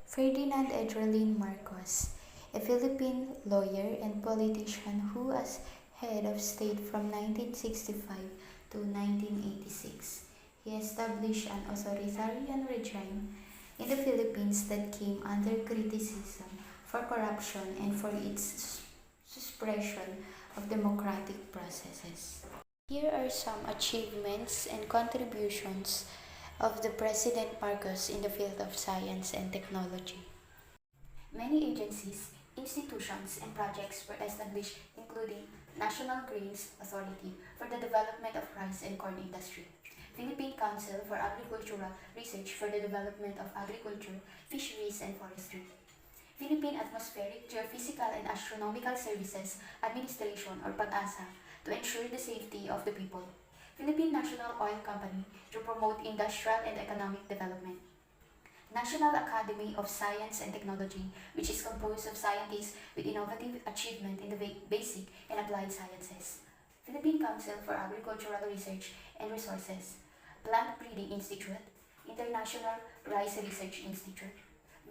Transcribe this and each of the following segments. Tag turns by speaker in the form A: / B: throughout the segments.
A: Ferdinand Edrelin Marcos, a Philippine lawyer and politician who was head of state from 1965 to 1986. He established an authoritarian regime in the Philippines that came under criticism for corruption and for its suppression of democratic processes. Here are some achievements and contributions of the President Marcos in the field of science and technology. Many agencies, institutions, and projects were established, including National Grains Authority for the development of rice and corn industry, Philippine Council for Agricultural Research for the development of agriculture, fisheries, and forestry, Philippine Atmospheric, Geophysical, and Astronomical Services Administration or PAGASA to ensure the safety of the people, Philippine National Oil Company to promote industrial and economic development, National Academy of Science and Technology, which is composed of scientists with innovative achievement in the basic and applied sciences, Philippine Council for Agricultural Research and Resources, Plant Breeding Institute, International Rice Research Institute,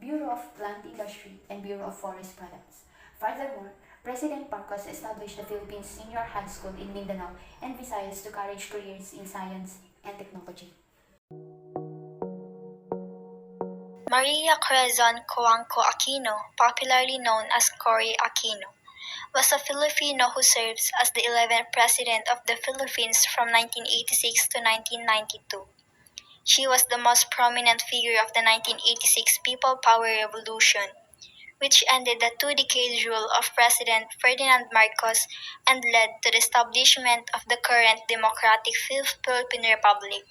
A: Bureau of Plant Industry, and Bureau of Forest Products. Furthermore, President Marcos established the Philippine Senior High School in Mindanao and Visayas to encourage careers in science and technology.
B: Maria Corazon Coangco Aquino, popularly known as Cory Aquino, was a Filipino who serves as the 11th President of the Philippines from 1986 to 1992. She was the most prominent figure of the 1986 People Power Revolution, which ended the two-decade rule of President Ferdinand Marcos and led to the establishment of the current democratic Philippine Republic.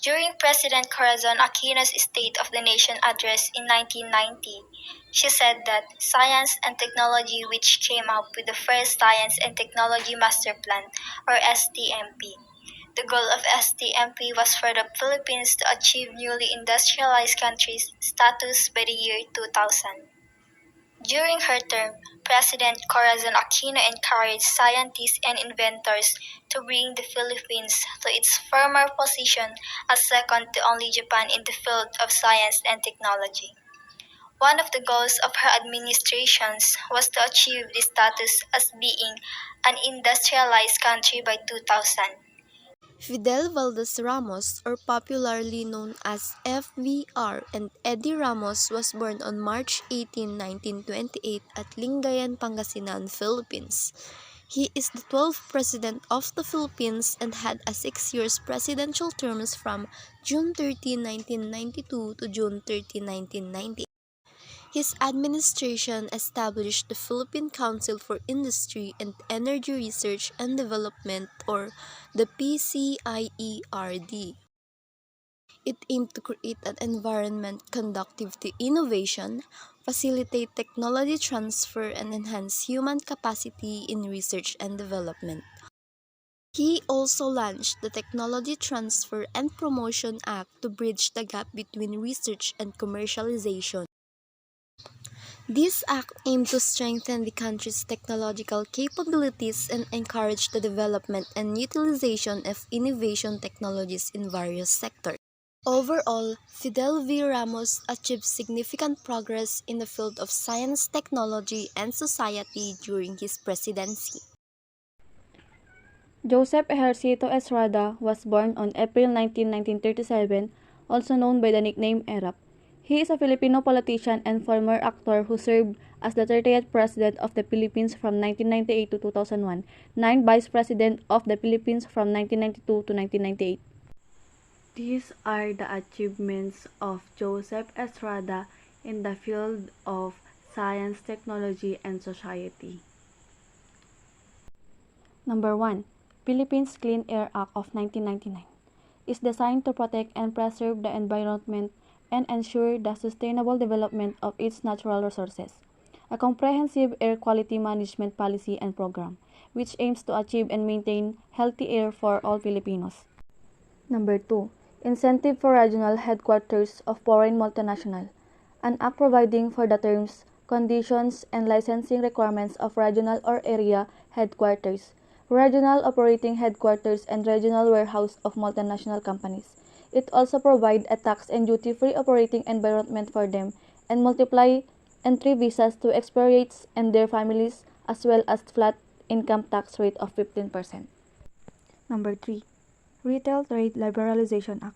B: During President Corazon Aquino's State of the Nation address in 1990, she said that science and technology, which came up with the first Science and Technology Master Plan, or STMP. The goal of STMP was for the Philippines to achieve newly industrialized country's status by the year 2000. During her term, President Corazon Aquino encouraged scientists and inventors to bring the Philippines to its former position as second to only Japan in the field of science and technology. One of the goals of her administrations was to achieve the status as being an industrialized country by 2000.
C: Fidel Valdez Ramos, or popularly known as FVR, and Eddie Ramos was born on March 18, 1928 at Lingayen, Pangasinan, Philippines. He is the 12th President of the Philippines and had a 6-year presidential terms from June 30, 1992 to June 30, 1998. His administration established the Philippine Council for Industry and Energy Research and Development, or the PCIERD. It aimed to create an environment conducive to innovation, facilitate technology transfer, and enhance human capacity in research and development. He also launched the Technology Transfer and Promotion Act to bridge the gap between research and commercialization. This act aimed to strengthen the country's technological capabilities and encourage the development and utilization of innovation technologies in various sectors. Overall, Fidel V. Ramos achieved significant progress in the field of science, technology, and society during his presidency.
D: Joseph Ejercito Estrada was born on April 19, 1937, also known by the nickname Erap. He is a Filipino politician and former actor who served as the 30th President of the Philippines from 1998 to 2001, 9th Vice President of the Philippines from 1992 to 1998.
E: These are the achievements of Joseph Estrada in the field of science, technology, and society.
D: Number 1. Philippines Clean Air Act of 1999 is designed to protect and preserve the environment and ensure the sustainable development of its natural resources. A comprehensive air quality management policy and program, which aims to achieve and maintain healthy air for all Filipinos. Number 2. Incentive for Regional Headquarters of Foreign Multinational, an act providing for the terms, conditions, and licensing requirements of regional or area headquarters, regional operating headquarters, and regional warehouse of multinational companies. It also provides a tax and duty-free operating environment for them and multiply entry visas to expatriates and their families as well as flat income tax rate of 15%. Number 3. Retail Trade Liberalization Act,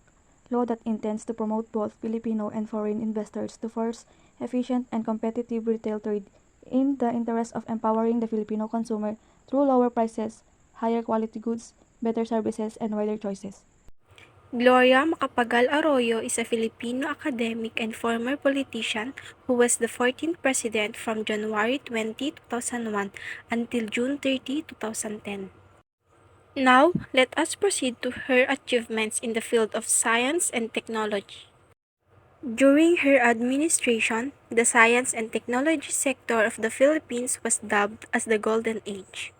D: law that intends to promote both Filipino and foreign investors to force efficient and competitive retail trade in the interest of empowering the Filipino consumer through lower prices, higher quality goods, better services, and wider choices.
F: Gloria Macapagal Arroyo is a Filipino academic and former politician who was the 14th president from January 20, 2001 until June 30, 2010. Now, let us proceed to her achievements in the field of science and technology. During her administration, the science and technology sector of the Philippines was dubbed as the Golden Age.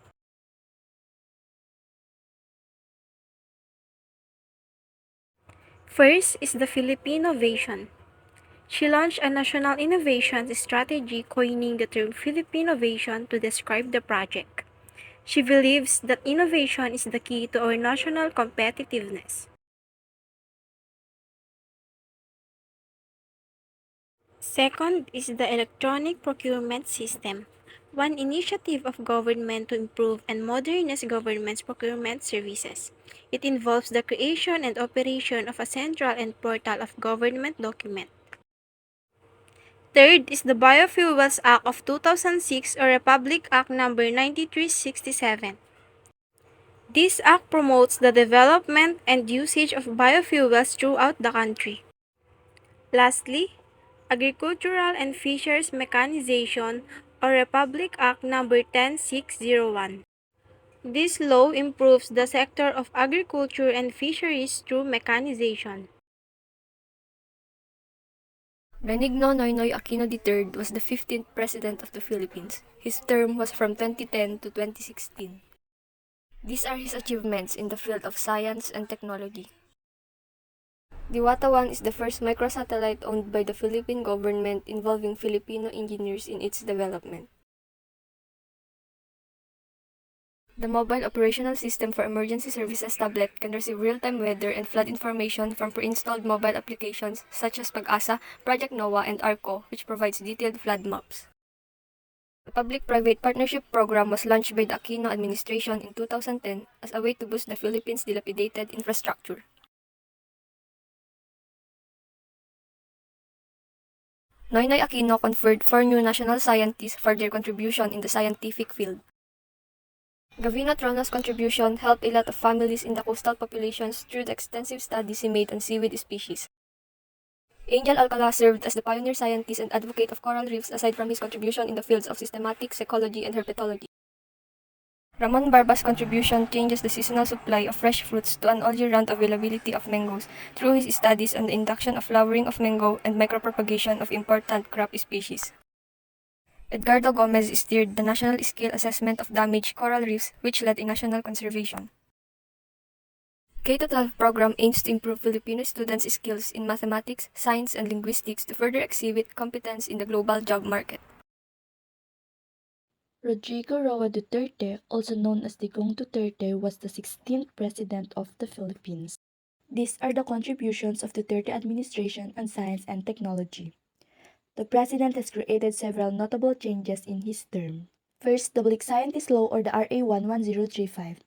F: First is the Philippinovation. She launched a national innovation strategy coining the term Philippinovation to describe the project. She believes that innovation is the key to our national competitiveness. Second is the electronic procurement system, one initiative of government to improve and modernize government's procurement services. It involves the creation and operation of a central and portal of government documents. Third is the Biofuels Act of 2006 or Republic Act No. 9367. This act promotes the development and usage of biofuels throughout the country. Lastly, Agricultural and Fisheries Mechanization or Republic Act No. 10601. This law improves the sector of agriculture and fisheries through mechanization.
C: Benigno Noynoy Aquino III was the 15th President of the Philippines. His term was from 2010 to 2016. These are his achievements in the field of science and technology. Diwata 1 is the first microsatellite owned by the Philippine government involving Filipino engineers in its development. The Mobile Operational System for Emergency Services tablet can receive real-time weather and flood information from pre-installed mobile applications such as Pag-asa, Project NOAA, and ARCO, which provides detailed flood maps. The Public-Private Partnership Program was launched by the Aquino administration in 2010 as a way to boost the Philippines' dilapidated infrastructure. Noynoy Aquino conferred 4 new national scientists for their contribution in the scientific field. Gavino Trono's contribution helped a lot of families in the coastal populations through the extensive studies he made on seaweed species. Angel Alcala served as the pioneer scientist and advocate of coral reefs aside from his contribution in the fields of systematic ecology and herpetology. Ramon Barba's contribution changes the seasonal supply of fresh fruits to an all-year-round availability of mangoes through his studies on the induction of flowering of mango and micropropagation of important crop species. Edgardo Gomez steered the national-scale assessment of damaged coral reefs, which led in national conservation. K-12 program aims to improve Filipino students' skills in mathematics, science, and linguistics to further exhibit competence in the global job market.
G: Rodrigo Roa Duterte, also known as Digong Duterte, was the 16th President of the Philippines. These are the contributions of the Duterte administration on science and technology. The President has created several notable changes in his term. First, the Public Scientist Law or the RA 11035.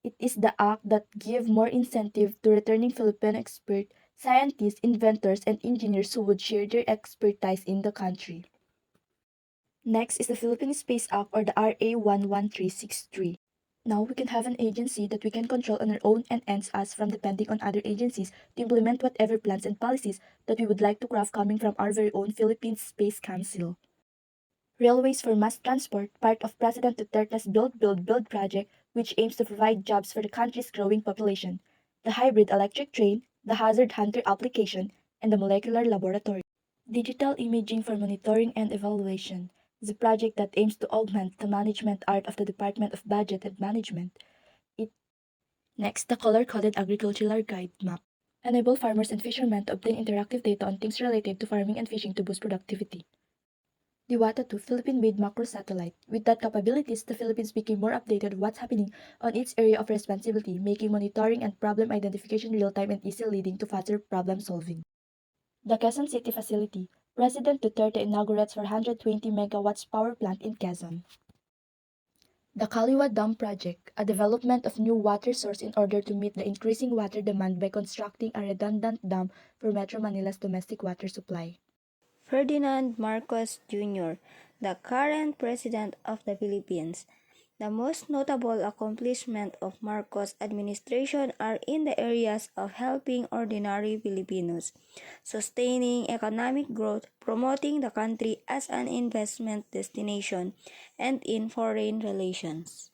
G: It is the act that gives more incentive to returning Filipino experts, scientists, inventors, and engineers who would share their expertise in the country. Next is the Philippine Space Act or the RA 11363. Now we can have an agency that we can control on our own and ends us from depending on other agencies to implement whatever plans and policies that we would like to craft coming from our very own Philippine Space Council. Railways for Mass Transport, part of President Duterte's Build project, which aims to provide jobs for the country's growing population. The hybrid electric train, the hazard hunter application, and the molecular laboratory. Digital imaging for monitoring and evaluation is a project that aims to augment the management art of the Department of Budget and Management. Next, the color-coded agricultural guide map. enable farmers and fishermen to obtain interactive data on things related to farming and fishing to boost productivity. Diwata 2 Philippine-made macro satellite. With that capabilities, the Philippines became more updated on what's happening on its area of responsibility, making monitoring and problem identification real-time and easy, leading to faster problem solving. The Quezon City facility. President Duterte inaugurates 420 megawatts power plant in Quezon. The Kaliwa Dam project, a development of new water source in order to meet the increasing water demand by constructing a redundant dam for Metro Manila's domestic water supply.
H: Ferdinand Marcos Jr., the current President of the Philippines. The most notable accomplishments of Marcos' administration are in the areas of helping ordinary Filipinos, sustaining economic growth, promoting the country as an investment destination, and in foreign relations.